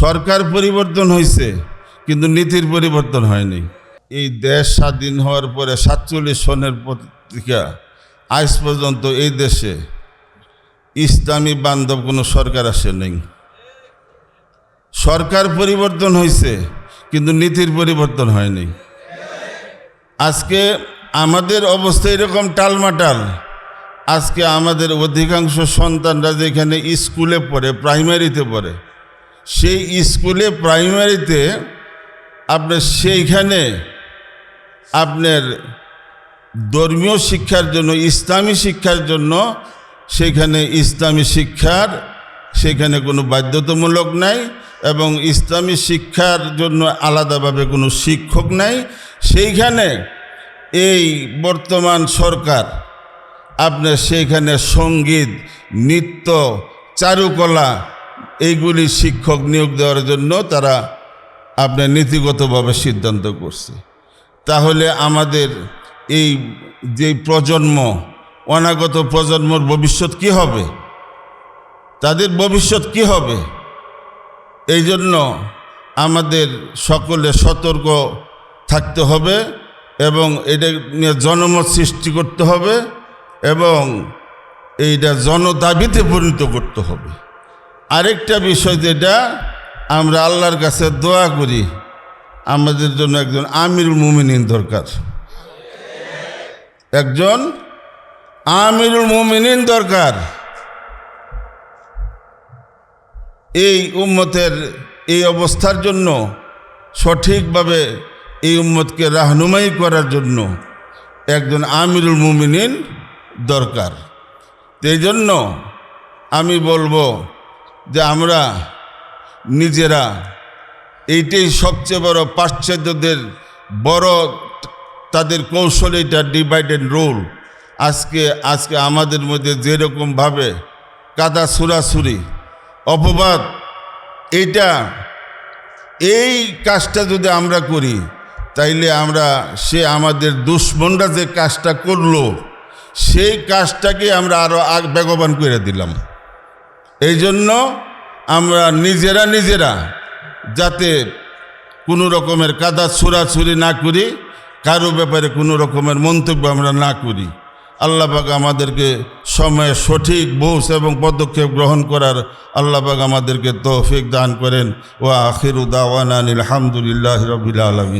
সরকার পরিবর্তন হয়েছে কিন্তু নীতির পরিবর্তন হয়নি। এই দেশ স্বাধীন হওয়ার পরে 47 সনের পত্রিকা আজ পর্যন্ত এই দেশে ইসলামী বান্ধব কোনো সরকার আসে নেই। সরকার পরিবর্তন হয়েছে কিন্তু নীতির পরিবর্তন হয়নি। আজকে আমাদের অবস্থা এরকম টালমাটাল। আজকে আমাদের অধিকাংশ সন্তানরা যেখানে স্কুলে পড়ে, প্রাইমারিতে পড়ে, সেই স্কুলে প্রাইমারিতে সেইখানে আপনার ধর্মীয় শিক্ষার জন্য, ইসলামী শিক্ষার জন্য সেখানে ইসলামী শিক্ষার সেখানে কোনো বাধ্যতামূলক নাই এবং ইসলামী শিক্ষার জন্য আলাদাভাবে কোনো শিক্ষক নাই। সেইখানে এই বর্তমান সরকার আপনার সেইখানে সঙ্গীত, নৃত্য, চারুকলা এইগুলি শিক্ষক নিয়োগ দেওয়ার জন্য তারা আপনার নীতিগতভাবে সিদ্ধান্ত করছে। তাহলে আমাদের এই যে প্রজন্ম, অনাগত প্রজন্মর ভবিষ্যৎ কি হবে? তাদের ভবিষ্যৎ কি হবে? এই জন্য আমাদের সকলে সতর্ক থাকতে হবে এবং এটা নিয়ে জনমত সৃষ্টি করতে হবে এবং এইটা জনদাবিতে পরিণত করতে হবে। আরেকটা বিষয় যেটা আমরা আল্লাহর কাছে দোয়া করি, আমাদের জন্য একজন আমিরুল মুমিনিন দরকার, একজন আমিরুল মুমিনিন দরকার। এই উম্মতের এই অবস্থার জন্য, সঠিকভাবে এই উম্মতকে রাহনুমাই করার জন্য একজন আমিরুল মুমিনিন দরকার। এই জন্য আমি বলবো যে আমরা নিজেরা, এইটাই সবচেয়ে বড় পাশ্চাত্যদের বড় তাদের কৌশল, এটা ডিভাইড অ্যান্ড রুল। আজকে আমাদের মধ্যে যেরকমভাবে কাদা ছুড়াছুরি, অপবাদ, এই কাজটা যদি আমরা করি তাইলে সে আমাদের দুশ্মনরা যে কাজটা করলো সেই কাজটাকে আমরা আরও বেগবান করে দিলাম। এই জন্য আমরা নিজেরা যাতে কোনো রকমের কাদা ছোড়াছুরি না করি, কারো ব্যাপারে কোনো রকমের মন্তব্য আমরা না করি। আল্লাহ পাক আমাদেরকে সময়ে সঠিক বোঝ এবং পদক্ষেপ গ্রহণ করার আল্লাহ পাক আমাদেরকে তৌফিক দান করেন। ওয়া আখিরু দাওয়ানা আলহামদুলিল্লাহি রাব্বিল আলামিন।